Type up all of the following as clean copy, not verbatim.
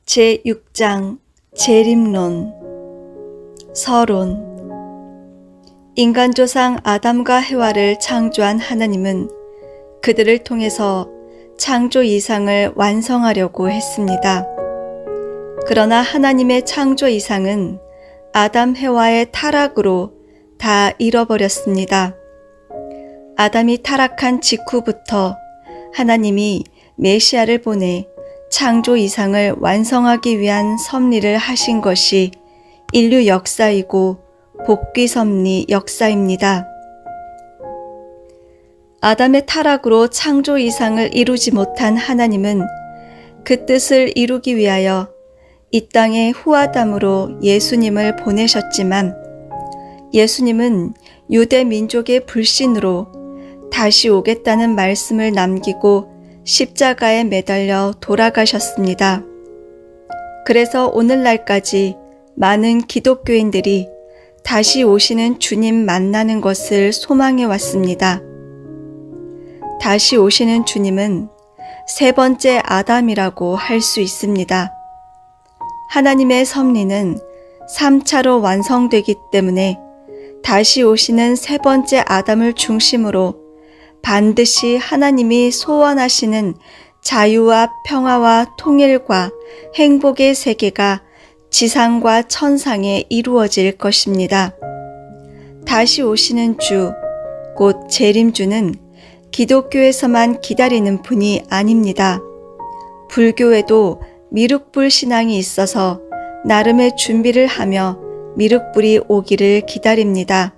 제6장 재림론 서론. 인간조상 아담과 해와를 창조한 하나님은 그들을 통해서 창조 이상을 완성하려고 했습니다. 그러나 하나님의 창조 이상은 아담 해와의 타락으로 다 잃어버렸습니다. 아담이 타락한 직후부터 하나님이 메시아를 보내 창조 이상을 완성하기 위한 섭리를 하신 것이 인류 역사이고 복귀 섭리 역사입니다. 아담의 타락으로 창조 이상을 이루지 못한 하나님은 그 뜻을 이루기 위하여 이 땅에 후아담으로 예수님을 보내셨지만 예수님은 유대 민족의 불신으로 다시 오겠다는 말씀을 남기고 십자가에 매달려 돌아가셨습니다. 그래서 오늘날까지 많은 기독교인들이 다시 오시는 주님 만나는 것을 소망해 왔습니다. 다시 오시는 주님은 세 번째 아담이라고 할 수 있습니다. 하나님의 섭리는 3차로 완성되기 때문에 다시 오시는 세 번째 아담을 중심으로 반드시 하나님이 소원하시는 자유와 평화와 통일과 행복의 세계가 지상과 천상에 이루어질 것입니다. 다시 오시는 주, 곧 재림주는 기독교에서만 기다리는 분이 아닙니다. 불교에도 미륵불 신앙이 있어서 나름의 준비를 하며 미륵불이 오기를 기다립니다.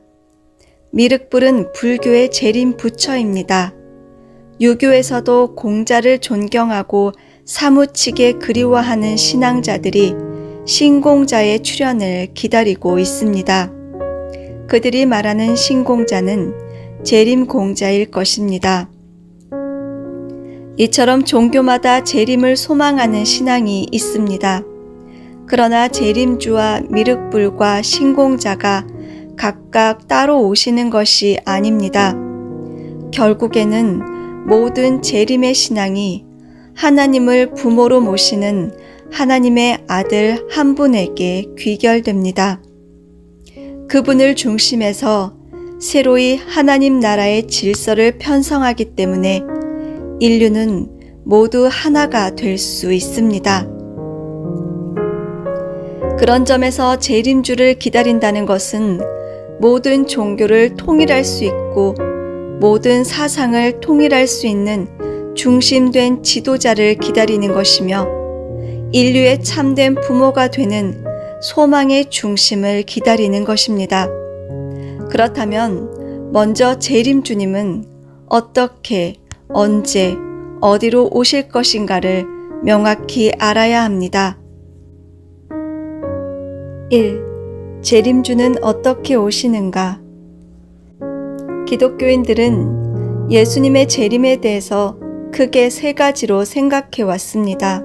미륵불은 불교의 재림 부처입니다. 유교에서도 공자를 존경하고 사무치게 그리워하는 신앙자들이 신공자의 출현을 기다리고 있습니다. 그들이 말하는 신공자는 재림공자일 것입니다. 이처럼 종교마다 재림을 소망하는 신앙이 있습니다. 그러나 재림주와 미륵불과 신공자가 각각 따로 오시는 것이 아닙니다. 결국에는 모든 재림의 신앙이 하나님을 부모로 모시는 하나님의 아들 한 분에게 귀결됩니다. 그분을 중심에서 새로이 하나님 나라의 질서를 편성하기 때문에 인류는 모두 하나가 될 수 있습니다. 그런 점에서 재림주를 기다린다는 것은 모든 종교를 통일할 수 있고 모든 사상을 통일할 수 있는 중심된 지도자를 기다리는 것이며 인류의 참된 부모가 되는 소망의 중심을 기다리는 것입니다. 그렇다면 먼저 재림주님은 어떻게, 언제, 어디로 오실 것인가를 명확히 알아야 합니다. 1. 재림주는 어떻게 오시는가? 기독교인들은 예수님의 재림에 대해서 크게 세 가지로 생각해 왔습니다.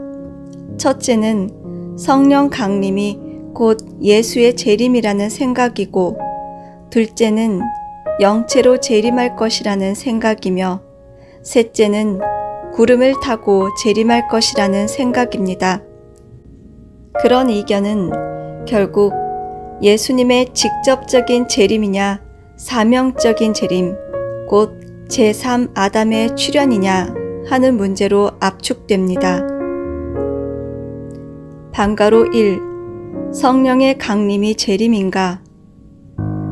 첫째는 성령 강림이 곧 예수의 재림이라는 생각이고, 둘째는 영체로 재림할 것이라는 생각이며, 셋째는 구름을 타고 재림할 것이라는 생각입니다. 그런 이견은 결국 예수님의 직접적인 재림이냐 사명적인 재림, 곧 제3 아담의 출현이냐 하는 문제로 압축됩니다. 방가로 1. 성령의 강림이 재림인가?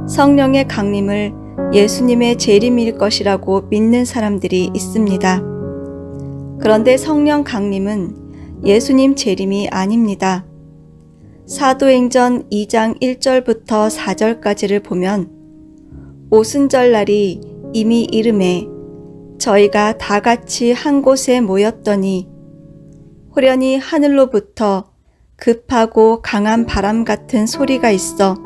성령의 강림을 예수님의 재림일 것이라고 믿는 사람들이 있습니다. 그런데 성령 강림은 예수님 재림이 아닙니다. 사도행전 2장 1절부터 4절까지를 보면 오순절날이 이미 이름에 저희가 다 같이 한 곳에 모였더니 호련히 하늘로부터 급하고 강한 바람 같은 소리가 있어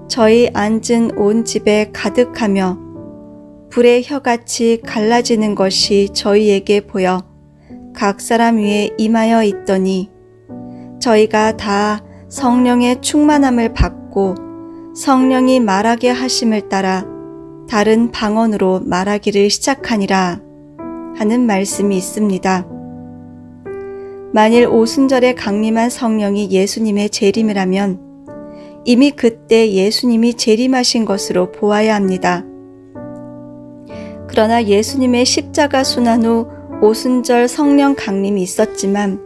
저희 앉은 온 집에 가득하며 불의 혀같이 갈라지는 것이 저희에게 보여 각 사람 위에 임하여 있더니 저희가 다 성령의 충만함을 받고 성령이 말하게 하심을 따라 다른 방언으로 말하기를 시작하니라 하는 말씀이 있습니다. 만일 오순절에 강림한 성령이 예수님의 재림이라면 이미 그때 예수님이 재림하신 것으로 보아야 합니다. 그러나 예수님의 십자가 순환 후 오순절 성령 강림이 있었지만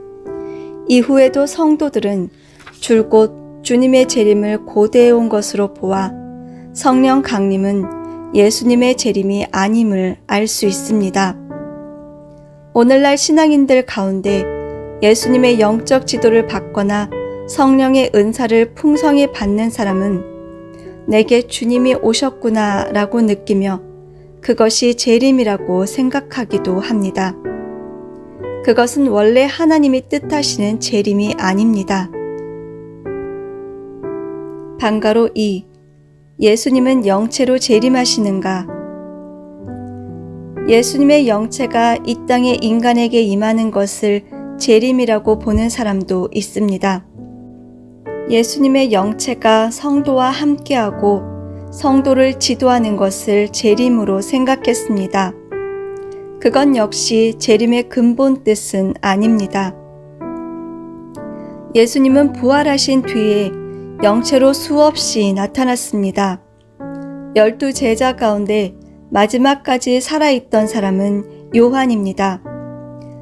이후에도 성도들은 줄곧 주님의 재림을 고대해 온 것으로 보아 성령 강림은 예수님의 재림이 아님을 알 수 있습니다. 오늘날 신앙인들 가운데 예수님의 영적 지도를 받거나 성령의 은사를 풍성히 받는 사람은 내게 주님이 오셨구나 라고 느끼며 그것이 재림이라고 생각하기도 합니다. 그것은 원래 하나님이 뜻하시는 재림이 아닙니다. 방가로 2. 예수님은 영체로 재림하시는가? 예수님의 영체가 이 땅에 인간에게 임하는 것을 재림이라고 보는 사람도 있습니다. 예수님의 영체가 성도와 함께하고 성도를 지도하는 것을 재림으로 생각했습니다. 그건 역시 재림의 근본 뜻은 아닙니다. 예수님은 부활하신 뒤에 영체로 수없이 나타났습니다. 12 제자 가운데 마지막까지 살아있던 사람은 요한입니다.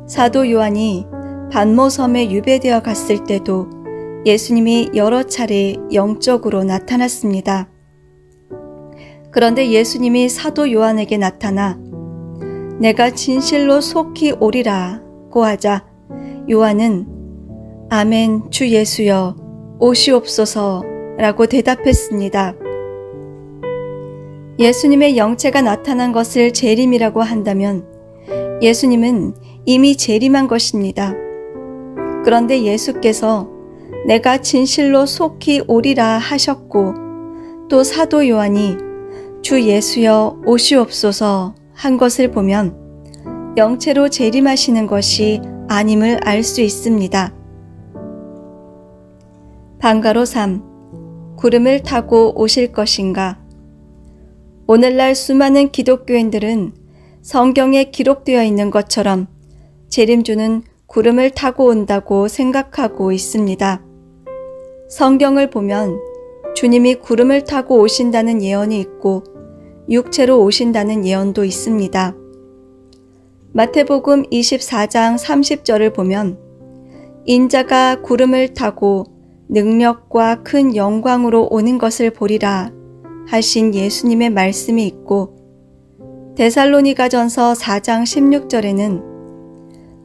사도 요한이 반모섬에 유배되어 갔을 때도 예수님이 여러 차례 영적으로 나타났습니다. 그런데 예수님이 사도 요한에게 나타나 내가 진실로 속히 오리라고 하자 요한은 아멘 주 예수여 오시옵소서 라고 대답했습니다. 예수님의 영체가 나타난 것을 재림이라고 한다면 예수님은 이미 재림한 것입니다. 그런데 예수께서 내가 진실로 속히 오리라 하셨고 또 사도 요한이 주 예수여 오시옵소서 한 것을 보면 영체로 재림하시는 것이 아님을 알 수 있습니다. 방가로 3. 구름을 타고 오실 것인가? 오늘날 수많은 기독교인들은 성경에 기록되어 있는 것처럼 재림주는 구름을 타고 온다고 생각하고 있습니다. 성경을 보면 주님이 구름을 타고 오신다는 예언이 있고 육체로 오신다는 예언도 있습니다. 마태복음 24장 30절을 보면 인자가 구름을 타고 능력과 큰 영광으로 오는 것을 보리라 하신 예수님의 말씀이 있고 데살로니가전서 4장 16절에는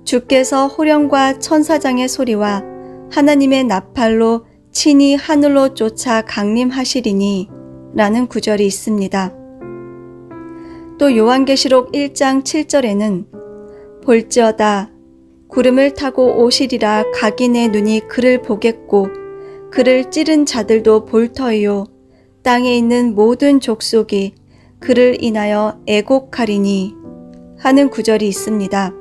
주께서 호령과 천사장의 소리와 하나님의 나팔로 친히 하늘로 쫓아 강림하시리니 라는 구절이 있습니다. 또 요한계시록 1장 7절에는 볼지어다 구름을 타고 오시리라 각인의 눈이 그를 보겠고 그를 찌른 자들도 볼 터이요 땅에 있는 모든 족속이 그를 인하여 애곡하리니 하는 구절이 있습니다.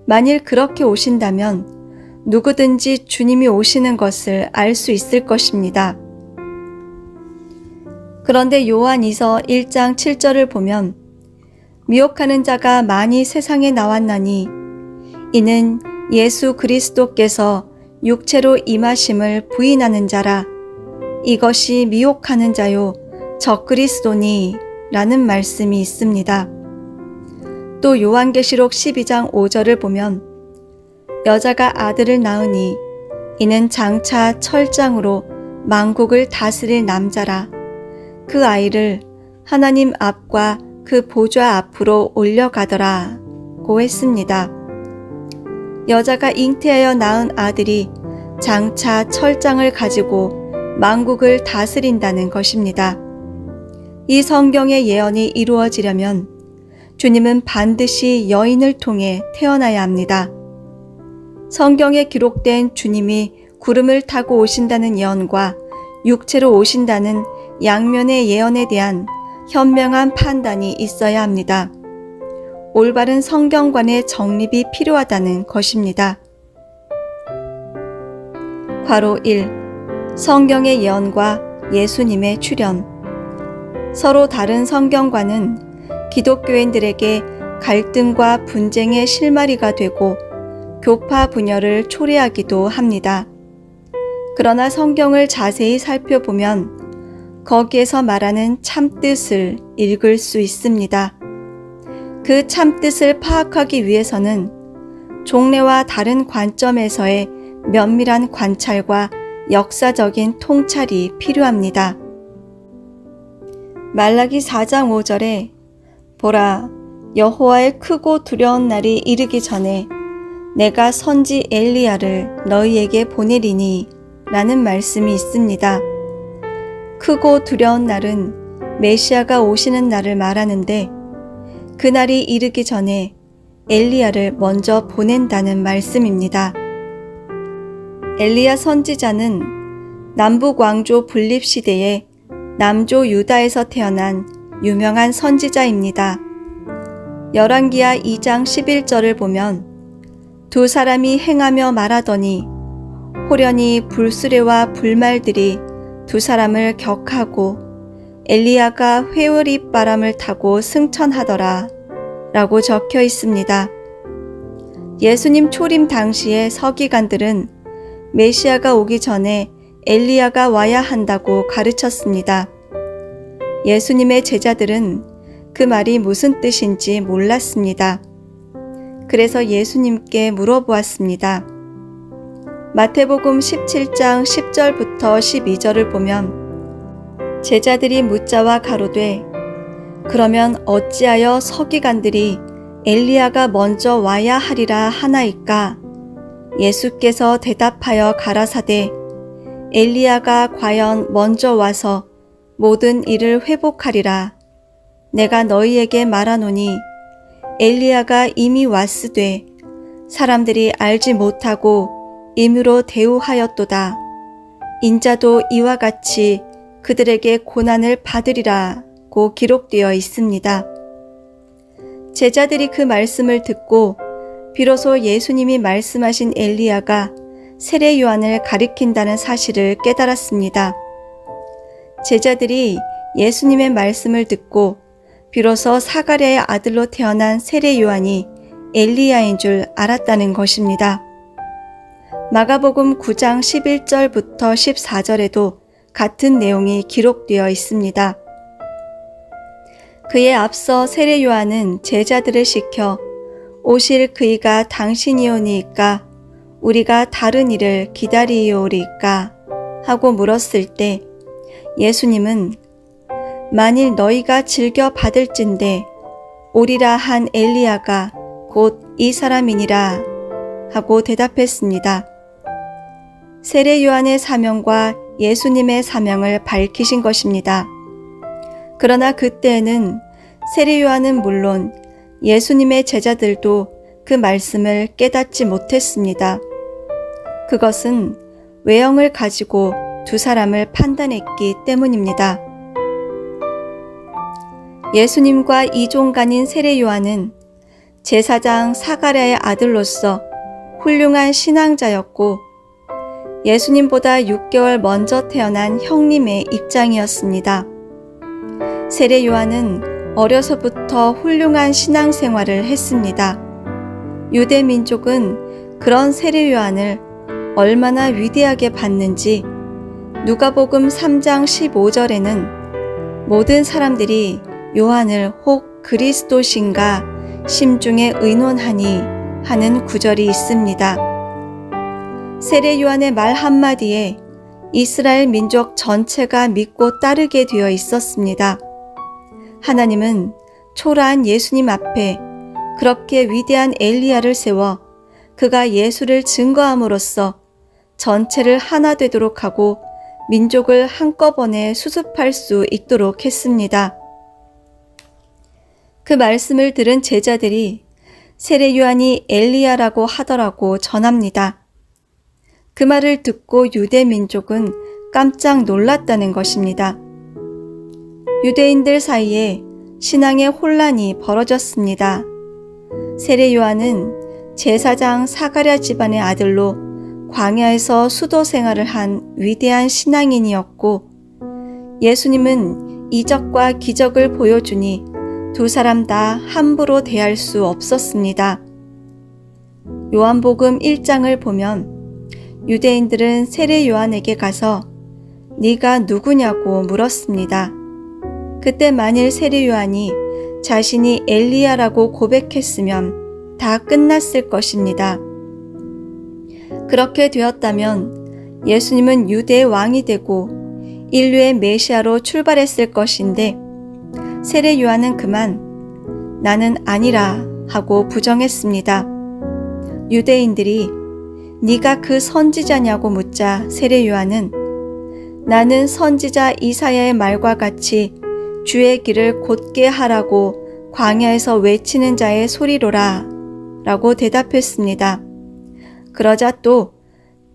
만일 그렇게 오신다면 누구든지 주님이 오시는 것을 알 수 있을 것입니다. 그런데 요한이서 1장 7절을 보면 미혹하는 자가 많이 세상에 나왔나니 이는 예수 그리스도께서 육체로 임하심을 부인하는 자라 이것이 미혹하는 자요 적그리스도니 라는 말씀이 있습니다. 또 요한계시록 12장 5절을 보면 여자가 아들을 낳으니 이는 장차 철장으로 만국을 다스릴 남자라 그 아이를 하나님 앞과 그 보좌 앞으로 올려가더라 고 했습니다. 여자가 잉태하여 낳은 아들이 장차 철장을 가지고 만국을 다스린다는 것입니다. 이 성경의 예언이 이루어지려면 주님은 반드시 여인을 통해 태어나야 합니다. 성경에 기록된 주님이 구름을 타고 오신다는 예언과 육체로 오신다는 양면의 예언에 대한 현명한 판단이 있어야 합니다. 올바른 성경관의 정립이 필요하다는 것입니다. 괄호 1. 성경의 예언과 예수님의 출현. 서로 다른 성경관은 기독교인들에게 갈등과 분쟁의 실마리가 되고 교파 분열을 초래하기도 합니다. 그러나 성경을 자세히 살펴보면 거기에서 말하는 참뜻을 읽을 수 있습니다. 그 참뜻을 파악하기 위해서는 종례와 다른 관점에서의 면밀한 관찰과 역사적인 통찰이 필요합니다. 말라기 4장 5절에 보라, 여호와의 크고 두려운 날이 이르기 전에 내가 선지 엘리야를 너희에게 보내리니 라는 말씀이 있습니다. 크고 두려운 날은 메시아가 오시는 날을 말하는데 그 날이 이르기 전에 엘리야를 먼저 보낸다는 말씀입니다. 엘리야 선지자는 남북 왕조 분립 시대에 남조 유다에서 태어난 유명한 선지자입니다. 열왕기하 2장 11절을 보면 두 사람이 행하며 말하더니 호련히 불수레와 불말들이 두 사람을 격하고 엘리야가 회오리 바람을 타고 승천하더라 라고 적혀 있습니다. 예수님 초림 당시의 서기관들은 메시아가 오기 전에 엘리야가 와야 한다고 가르쳤습니다. 예수님의 제자들은 그 말이 무슨 뜻인지 몰랐습니다. 그래서 예수님께 물어보았습니다. 마태복음 17장 10절부터 12절을 보면 제자들이 묻자와 가로되 그러면 어찌하여 서기관들이 엘리야가 먼저 와야 하리라 하나이까? 예수께서 대답하여 가라사대 엘리야가 과연 먼저 와서 모든 일을 회복하리라. 내가 너희에게 말하노니 엘리야가 이미 왔으되 사람들이 알지 못하고 임의로 대우하였도다. 인자도 이와 같이 그들에게 고난을 받으리라고 기록되어 있습니다. 제자들이 그 말씀을 듣고 비로소 예수님이 말씀하신 엘리야가 세례 요한을 가리킨다는 사실을 깨달았습니다. 제자들이 예수님의 말씀을 듣고 비로소 사가랴의 아들로 태어난 세례 요한이 엘리야인 줄 알았다는 것입니다. 마가복음 9장 11절부터 14절에도 같은 내용이 기록되어 있습니다. 그에 앞서 세례 요한은 제자들을 시켜 오실 그이가 당신이오니이까 우리가 다른 이를 기다리오리까 하고 물었을 때 예수님은 만일 너희가 즐겨 받을진대 오리라 한 엘리야가 곧 이 사람이니라 하고 대답했습니다. 세례 요한의 사명과 예수님의 사명을 밝히신 것입니다. 그러나 그때에는 세례 요한은 물론 예수님의 제자들도 그 말씀을 깨닫지 못했습니다. 그것은 외형을 가지고 두 사람을 판단했기 때문입니다. 예수님과 이종간인 세례 요한은 제사장 사가랴의 아들로서 훌륭한 신앙자였고 예수님보다 6개월 먼저 태어난 형님의 입장이었습니다. 세례 요한은 어려서부터 훌륭한 신앙생활을 했습니다. 유대 민족은 그런 세례 요한을 얼마나 위대하게 봤는지 누가복음 3장 15절에는 모든 사람들이 요한을 혹 그리스도신가 심중에 의논하니 하는 구절이 있습니다. 세례 요한의 말 한마디에 이스라엘 민족 전체가 믿고 따르게 되어 있었습니다. 하나님은 초라한 예수님 앞에 그렇게 위대한 엘리야를 세워 그가 예수를 증거함으로써 전체를 하나 되도록 하고 민족을 한꺼번에 수습할 수 있도록 했습니다. 그 말씀을 들은 제자들이 세례 요한이 엘리야라고 하더라고 전합니다. 그 말을 듣고 유대 민족은 깜짝 놀랐다는 것입니다. 유대인들 사이에 신앙의 혼란이 벌어졌습니다. 세례 요한은 제사장 사가랴 집안의 아들로 광야에서 수도 생활을 한 위대한 신앙인이었고 예수님은 이적과 기적을 보여주니 두 사람 다 함부로 대할 수 없었습니다. 요한복음 1장을 보면 유대인들은 세례 요한에게 가서 네가 누구냐고 물었습니다. 그때 만일 세례 요한이 자신이 엘리야라고 고백했으면 다 끝났을 것입니다. 그렇게 되었다면 예수님은 유대의 왕이 되고 인류의 메시아로 출발했을 것인데 세례 요한은 그만 나는 아니라 하고 부정했습니다. 유대인들이 네가 그 선지자냐고 묻자 세례 요한은 나는 선지자 이사야의 말과 같이 주의 길을 곧게 하라고 광야에서 외치는 자의 소리로라 라고 대답했습니다. 그러자 또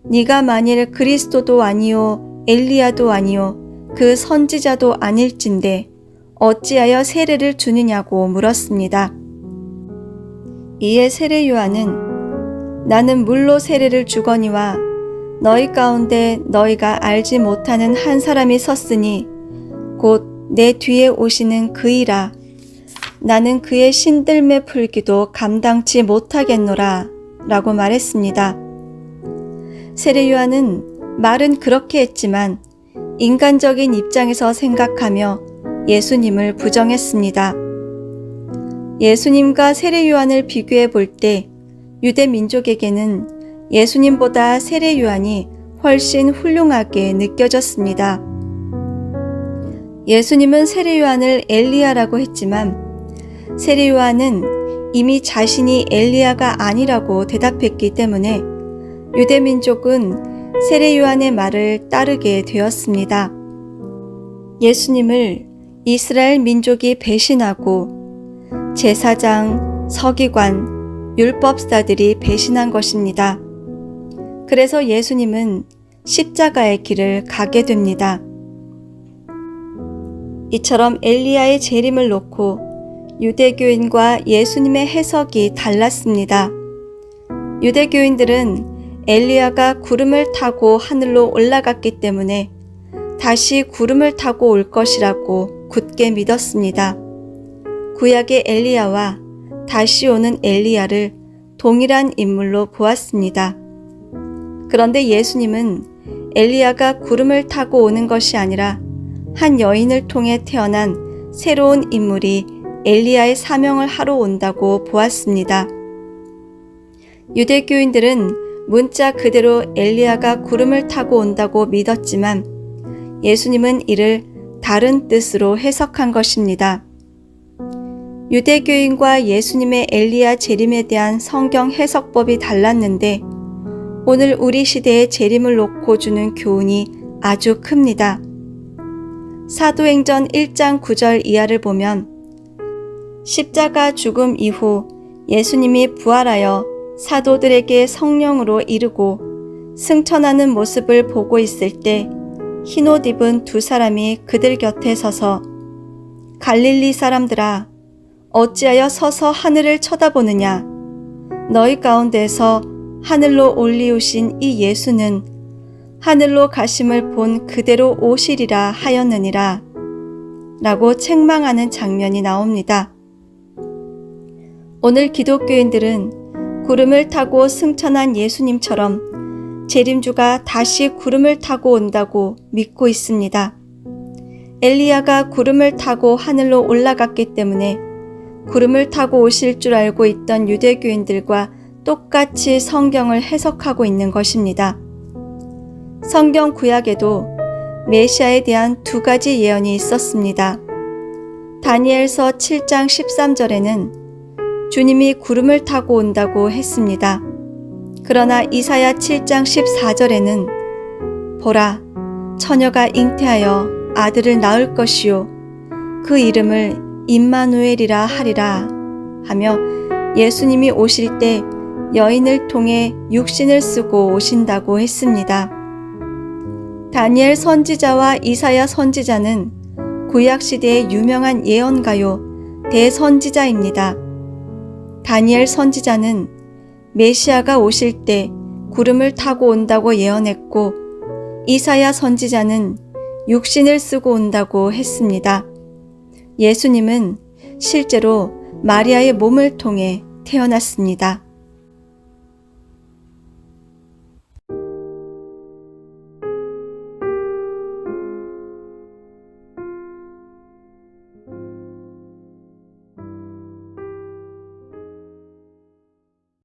네가 만일 그리스도도 아니요 엘리야도 아니요 그 선지자도 아닐진데 어찌하여 세례를 주느냐고 물었습니다. 이에 세례 요한은 나는 물로 세례를 주거니와 너희 가운데 너희가 알지 못하는 한 사람이 섰으니 곧 내 뒤에 오시는 그이라. 나는 그의 신들매 풀기도 감당치 못하겠노라 라고 말했습니다. 세례 요한은 말은 그렇게 했지만 인간적인 입장에서 생각하며 예수님을 부정했습니다. 예수님과 세례 요한을 비교해 볼 때 유대 민족에게는 예수님보다 세례 요한이 훨씬 훌륭하게 느껴졌습니다. 예수님은 세례 요한을 엘리야라고 했지만 세례 요한은 이미 자신이 엘리야가 아니라고 대답했기 때문에 유대 민족은 세례 요한의 말을 따르게 되었습니다. 예수님을 이스라엘 민족이 배신하고 제사장, 서기관, 율법사들이 배신한 것입니다. 그래서 예수님은 십자가의 길을 가게 됩니다. 이처럼 엘리야의 재림을 놓고 유대교인과 예수님의 해석이 달랐습니다. 유대교인들은 엘리야가 구름을 타고 하늘로 올라갔기 때문에 다시 구름을 타고 올 것이라고 굳게 믿었습니다. 구약의 엘리야와 다시 오는 엘리야를 동일한 인물로 보았습니다. 그런데 예수님은 엘리야가 구름을 타고 오는 것이 아니라 한 여인을 통해 태어난 새로운 인물이 엘리야의 사명을 하러 온다고 보았습니다. 유대교인들은 문자 그대로 엘리야가 구름을 타고 온다고 믿었지만 예수님은 이를 다른 뜻으로 해석한 것입니다. 유대교인과 예수님의 엘리야 재림에 대한 성경 해석법이 달랐는데 오늘 우리 시대의 재림을 놓고 주는 교훈이 아주 큽니다. 사도행전 1장 9절 이하를 보면 십자가 죽음 이후 예수님이 부활하여 사도들에게 성령으로 이르고 승천하는 모습을 보고 있을 때 흰옷 입은 두 사람이 그들 곁에 서서 갈릴리 사람들아 어찌하여 서서 하늘을 쳐다보느냐 너희 가운데서 하늘로 올리우신 이 예수는 하늘로 가심을 본 그대로 오시리라 하였느니라 라고 책망하는 장면이 나옵니다. 오늘 기독교인들은 구름을 타고 승천한 예수님처럼 재림주가 다시 구름을 타고 온다고 믿고 있습니다. 엘리야가 구름을 타고 하늘로 올라갔기 때문에 구름을 타고 오실 줄 알고 있던 유대교인들과 똑같이 성경을 해석하고 있는 것입니다. 성경 구약에도 메시아에 대한 두 가지 예언이 있었습니다. 다니엘서 7장 13절에는 주님이 구름을 타고 온다고 했습니다. 그러나 이사야 7장 14절에는 보라, 처녀가 잉태하여 아들을 낳을 것이요 그 이름을 임마누엘이라 하리라 하며 예수님이 오실 때 여인을 통해 육신을 쓰고 오신다고 했습니다. 다니엘 선지자와 이사야 선지자는 구약시대의 유명한 예언가요 대선지자입니다. 다니엘 선지자는 메시아가 오실 때 구름을 타고 온다고 예언했고 이사야 선지자는 육신을 쓰고 온다고 했습니다. 예수님은 실제로 마리아의 몸을 통해 태어났습니다.